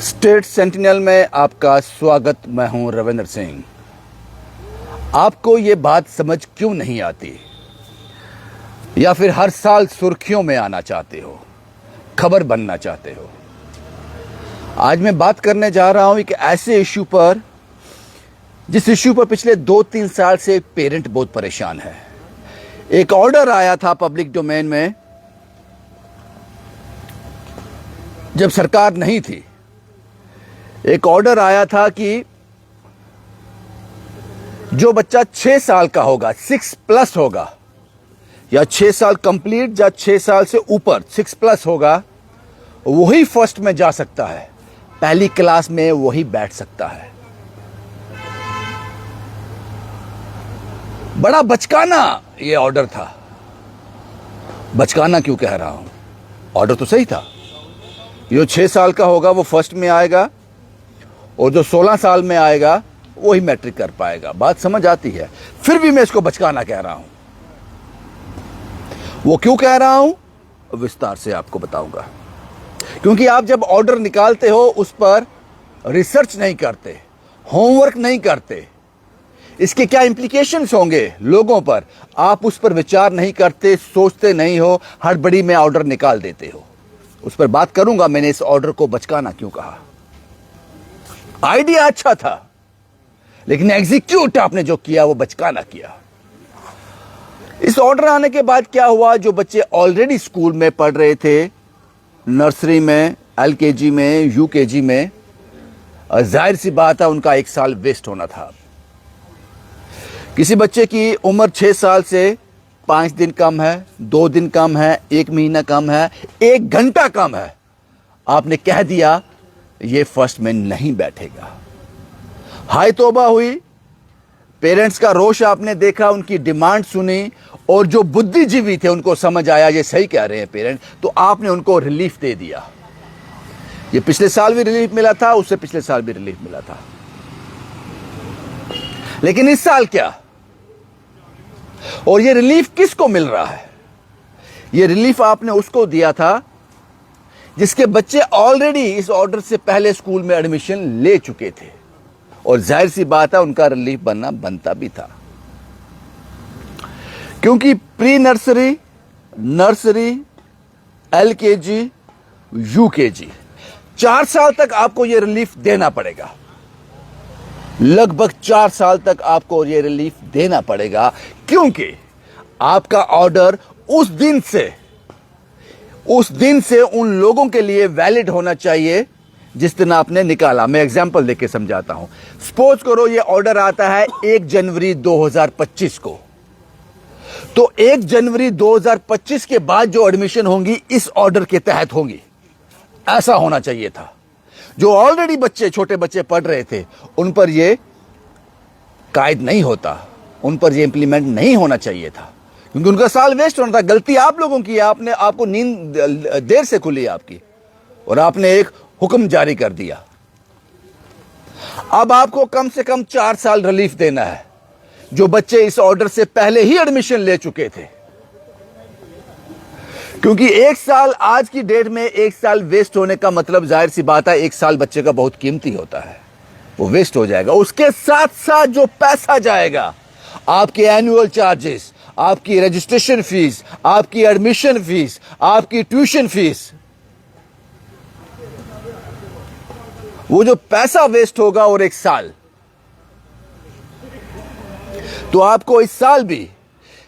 State sentinel में आपका स्वागत। मैं हूं रविंद्र सिंह। आपको ये बात समझ क्यों नहीं आती, या फिर हर साल सुर्खियों में आना चाहते हो, खबर बनना चाहते हो? आज मैं बात करने जा रहा हूं एक ऐसे इश्यू पर जिस इश्यू पर पिछले 2-3 साल से पेरेंट बहुत परेशान है। एक ऑर्डर आया था पब्लिक डोमेन में जब सरकार नहीं थी। एक ऑर्डर आया था कि जो बच्चा 6 साल का होगा, 6+ होगा, या 6 साल कंप्लीट या 6 साल से ऊपर 6+ होगा, वही फर्स्ट में जा सकता है, पहली क्लास में वही बैठ सकता है। बड़ा बचकाना ये ऑर्डर था। बचकाना क्यों कह रहा हूं? ऑर्डर तो सही था। जो 6 साल का होगा वो फर्स्ट में आएगा, और जो 16 साल में आएगा वही मैट्रिक कर पाएगा। बात समझ आती है, फिर भी मैं इसको बचकाना कह रहा हूं। वो क्यों कह रहा हूं विस्तार से आपको बताऊंगा। क्योंकि आप जब ऑर्डर निकालते हो उस पर रिसर्च नहीं करते, होमवर्क नहीं करते, इसके क्या इंप्लीकेशंस होंगे लोगों पर, आप उस पर विचार नहीं करते, सोचते नहीं हो, हड़बड़ी में ऑर्डर निकाल देते हो। उस पर बात करूंगा मैंने इस ऑर्डर को बचकाना क्यों कहा। आइडिया अच्छा था, लेकिन एग्जीक्यूट आपने जो किया वो बचकाना किया। इस ऑर्डर आने के बाद क्या हुआ, जो बच्चे ऑलरेडी स्कूल में पढ़ रहे थे, नर्सरी में, LKG में, UKG में, जाहिर सी बात है उनका 1 साल वेस्ट होना था। किसी बच्चे की उम्र 6 साल से 5 दिन कम है, 2 दिन कम है, 1 महीना कम है, 1 घंटा कम है, आपने कह दिया ये फर्स्ट में नहीं बैठेगा। हाय तौबा हुई। पेरेंट्स का रोष आपने देखा, उनकी डिमांड सुनी, और जो बुद्धिजीवी थे उनको समझ आया ये सही कह रहे हैं पेरेंट, तो आपने उनको रिलीफ दे दिया। ये पिछले साल भी रिलीफ मिला था, उससे पिछले साल भी रिलीफ मिला था, लेकिन इस साल क्या? और ये रिलीफ किसको मिल रहा है? ये रिलीफ आपने उसको दिया था जिसके बच्चे ऑलरेडी इस ऑर्डर से पहले स्कूल में एडमिशन ले चुके थे, और जाहिर सी बात है उनका रिलीफ बनता भी था। क्योंकि pre nursery, nursery, LKG, UKG 4 साल तक आपको यह रिलीफ देना पड़ेगा। लगभग 4 साल तक आपको यह रिलीफ देना पड़ेगा, क्योंकि आपका ऑर्डर उस दिन से उन लोगों के लिए वैलिड होना चाहिए जिस दिन आपने निकाला। मैं एग्जांपल देके समझाता हूं। सपोज करो ये ऑर्डर आता है 1 जनवरी 2025 को, तो 1 जनवरी 2025 के बाद जो एडमिशन होंगी इस ऑर्डर के तहत होंगी। ऐसा होना चाहिए था। जो ऑलरेडी बच्चे, छोटे बच्चे पढ़ रहे थे, उन पर यह कायद नहीं होता, उन पर यह इंप्लीमेंट नहीं होना चाहिए था, क्योंकि उनका साल वेस्ट होना था। गलती आप लोगों की है। आपको नींद देर से खुली आपकी, और आपने एक हुक्म जारी कर दिया। अब आपको कम से कम 4 साल रिलीफ देना है जो बच्चे इस ऑर्डर से पहले ही एडमिशन ले चुके थे। क्योंकि 1 साल, आज की डेट में 1 साल वेस्ट होने का मतलब जाहिर सी बात है 1 साल बच्चे का बहुत कीमती होता है, वो वेस्ट हो जाएगा। उसके साथ साथ जो पैसा जाएगा, आपके एनुअल चार्जेस, आपकी रजिस्ट्रेशन फीस, आपकी एडमिशन फीस, आपकी ट्यूशन फीस, वो जो पैसा वेस्ट होगा, और 1 साल, तो आपको इस साल भी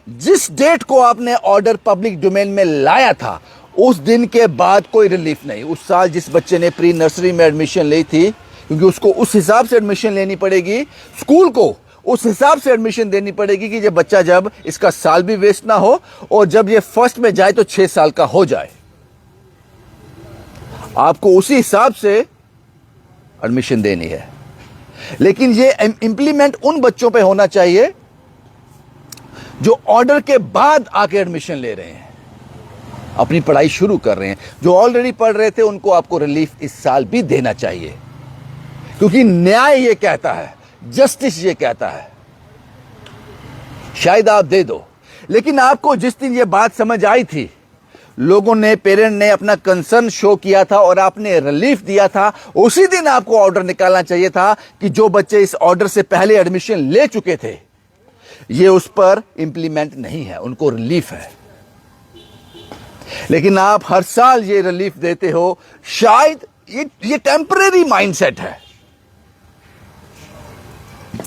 जिस डेट को आपने ऑर्डर पब्लिक डोमेन में लाया था उस दिन के बाद कोई रिलीफ नहीं। उस साल जिस बच्चे ने प्री नर्सरी में एडमिशन ली थी, क्योंकि उसको उस हिसाब से एडमिशन लेनी पड़ेगी, स्कूल को उस हिसाब से एडमिशन देनी पड़ेगी कि जब इसका साल भी वेस्ट ना हो, और जब ये फर्स्ट में जाए तो 6 साल का हो जाए। आपको उसी हिसाब से एडमिशन देनी है। लेकिन ये इंप्लीमेंट उन बच्चों पे होना चाहिए जो ऑर्डर के बाद आके एडमिशन ले रहे हैं, अपनी पढ़ाई शुरू कर रहे हैं। जो ऑलरेडी पढ़ रहे थे उनको आपको रिलीफ इस साल भी देना चाहिए, क्योंकि न्याय ये कहता है, जस्टिस ये कहता है। शायद आप दे दो, लेकिन आपको जिस दिन ये बात समझ आई थी, लोगों ने, पेरेंट ने अपना कंसर्न शो किया था और आपने रिलीफ दिया था, उसी दिन आपको ऑर्डर निकालना चाहिए था कि जो बच्चे इस ऑर्डर से पहले एडमिशन ले चुके थे, ये उस पर इंप्लीमेंट नहीं है, उनको रिलीफ है। लेकिन आप हर साल ये रिलीफ देते हो। शायद ये टेम्परेरी माइंडसेट है,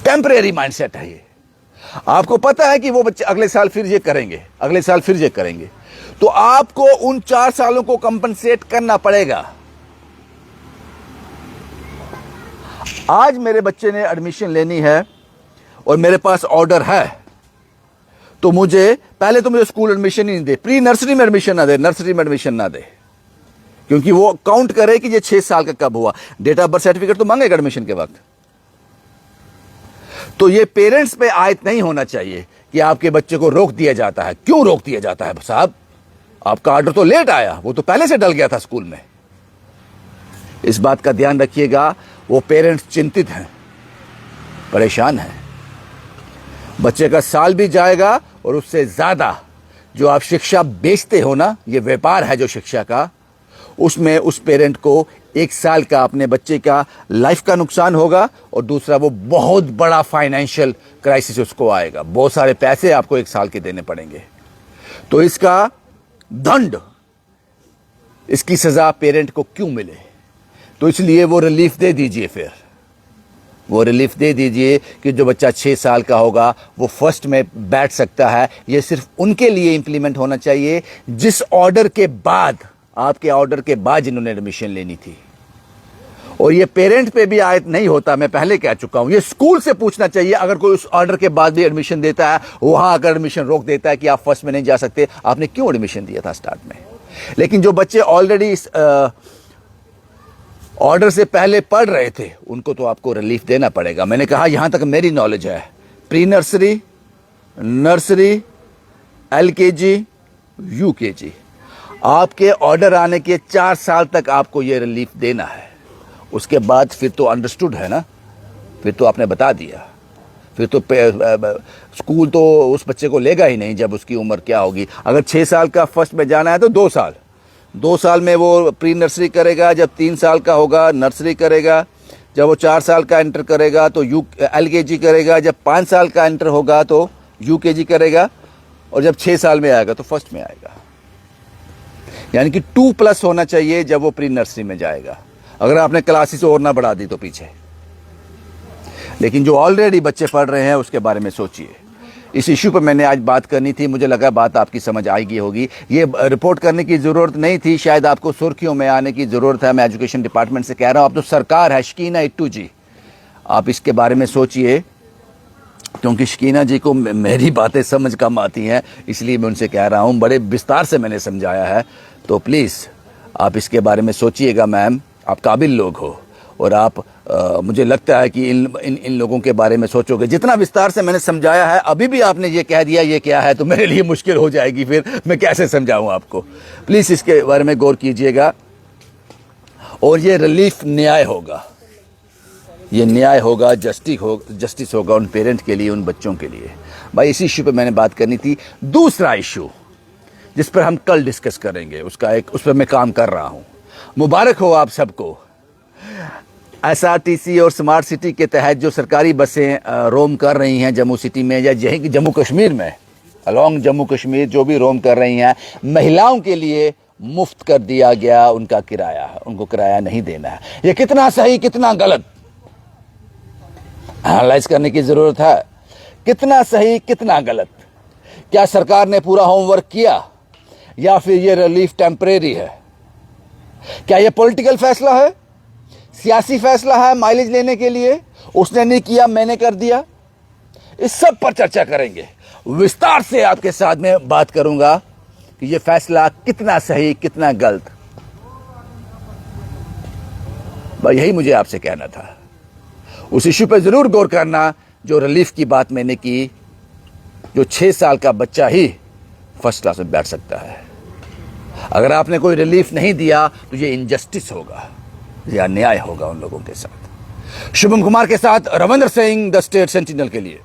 टेम्परेरी माइंडसेट है ये। आपको पता है कि वो बच्चे अगले साल फिर ये करेंगे, अगले साल फिर ये करेंगे, तो आपको उन 4 सालों को कंपनसेट करना पड़ेगा। आज मेरे बच्चे ने एडमिशन लेनी है और मेरे पास ऑर्डर है, तो मुझे पहले तो मुझे स्कूल एडमिशन ही नहीं दे, प्री नर्सरी में एडमिशन ना दे, नर्सरी में एडमिशन ना दे, क्योंकि वो काउंट करे कि ये 6 साल का कब हुआ। डेट ऑफ बर्थ सर्टिफिकेट तो मांगेगा एडमिशन के वक्त। तो ये पेरेंट्स पे आयत नहीं होना चाहिए कि आपके बच्चे को रोक दिया जाता है। क्यों रोक दिया जाता है साहब? आपका ऑर्डर तो लेट आया, वो तो पहले से डल गया था स्कूल में। इस बात का ध्यान रखिएगा। वो पेरेंट्स चिंतित हैं, परेशान हैं। बच्चे का साल भी जाएगा और उससे ज्यादा जो आप शिक्षा बेचते हो ना, ये व्यापार है जो शिक्षा का, उसमें उस पेरेंट को 1 साल का अपने बच्चे का लाइफ का नुकसान होगा और दूसरा वो बहुत बड़ा फाइनेंशियल क्राइसिस उसको आएगा। बहुत सारे पैसे आपको 1 साल के देने पड़ेंगे। तो इसका दंड, इसकी सजा पेरेंट को क्यों मिले? तो इसलिए वो रिलीफ दे दीजिए, फिर वो रिलीफ दे दीजिए कि जो बच्चा 6 साल का होगा वो फर्स्ट में बैठ सकता है। ये सिर्फ उनके लिए इंप्लीमेंट होना चाहिए जिस ऑर्डर के बाद, आपके ऑर्डर के बाद जिन्होंने एडमिशन लेनी थी। और ये पेरेंट पे भी आयत नहीं होता, मैं पहले कह चुका हूं। ये स्कूल से पूछना चाहिए, अगर कोई उस ऑर्डर के बाद भी एडमिशन देता है, वहां अगर एडमिशन रोक देता है कि आप फर्स्ट में नहीं जा सकते, आपने क्यों एडमिशन दिया था स्टार्ट में? लेकिन जो बच्चे ऑलरेडी इस ऑर्डर से पहले पढ़ रहे थे, उनको तो आपको रिलीफ देना पड़ेगा। मैंने कहा यहां तक मेरी नॉलेज है, pre nursery, nursery, LKG, UKG, आपके ऑर्डर आने के 4 साल तक आपको यह रिलीफ देना है। उसके बाद फिर तो अंडरस्टूड है ना, फिर तो आपने बता दिया, फिर तो स्कूल तो उस बच्चे को लेगा ही नहीं जब उसकी उम्र क्या होगी। अगर 6 साल का फर्स्ट में जाना है तो 2 साल में वो प्री नर्सरी करेगा, जब 3 साल का होगा नर्सरी करेगा, जब वो 4 साल का एंटर करेगा तो LKG करेगा, जब 5 साल का एंटर होगा तो UKG करेगा, और जब 6 साल में आएगा तो फर्स्ट में आएगा। यानी कि 2+ होना चाहिए जब वो प्री नर्सरी में जाएगा, अगर आपने क्लासेस और ना बढ़ा दी तो पीछे। लेकिन जो ऑलरेडी बच्चे पढ़ रहे हैं उसके बारे में सोचिए। इस इश्यू पर मैंने आज बात करनी थी, मुझे लगा बात आपकी समझ आएगी होगी। ये रिपोर्ट करने की ज़रूरत नहीं थी, शायद आपको सुर्खियों में आने की ज़रूरत है। मैं एजुकेशन डिपार्टमेंट से कह रहा हूँ, आप तो सरकार है, शकीना इट्टू जी, आप इसके बारे में सोचिए, क्योंकि शकीना जी को मेरी बातें समझ कम आती हैं, इसलिए मैं उनसे कह रहा हूँ। बड़े विस्तार से मैंने समझाया है, तो प्लीज़ आप इसके बारे में सोचिएगा। मैम, आप काबिल लोग हो और आप मुझे लगता है कि इन लोगों के बारे में सोचोगे। जितना विस्तार से मैंने समझाया है, अभी भी आपने ये कह दिया ये क्या है, तो मेरे लिए मुश्किल हो जाएगी, फिर मैं कैसे समझाऊं आपको। प्लीज़ इसके बारे में गौर कीजिएगा। और ये रिलीफ न्याय होगा, ये न्याय होगा, जस्टिस होगा उन पेरेंट के लिए, उन बच्चों के लिए। भाई, इसी इशू पे मैंने बात करनी थी। दूसरा इशू जिस पर हम कल डिस्कस करेंगे, उस पर मैं काम कर रहा हूँ। मुबारक हो आप सबको। SRTC और स्मार्ट सिटी के तहत जो सरकारी बसें रोम कर रही हैं जम्मू सिटी में या जम्मू कश्मीर में, अलॉन्ग जम्मू कश्मीर जो भी रोम कर रही हैं, महिलाओं के लिए मुफ्त कर दिया गया उनका किराया, उनको किराया नहीं देना है। ये कितना सही कितना गलत, एनालाइज करने की जरूरत है। कितना सही कितना गलत, क्या सरकार ने पूरा होमवर्क किया या फिर ये रिलीफ टेम्परेरी है? क्या ये पॉलिटिकल फैसला है, सियासी फैसला है माइलेज लेने के लिए? उसने नहीं किया, मैंने कर दिया। इस सब पर चर्चा करेंगे, विस्तार से आपके साथ में बात करूंगा कि ये फैसला कितना सही कितना गलत। भाई, यही मुझे आपसे कहना था। उस इश्यू पर जरूर गौर करना जो रिलीफ की बात मैंने की, जो 6 साल का बच्चा ही फर्स्ट क्लास में बैठ सकता है। अगर आपने कोई रिलीफ नहीं दिया तो ये इनजस्टिस होगा या न्याय होगा उन लोगों के साथ। शुभम कुमार के साथ Ravindra Singh, the state sentinel के लिए।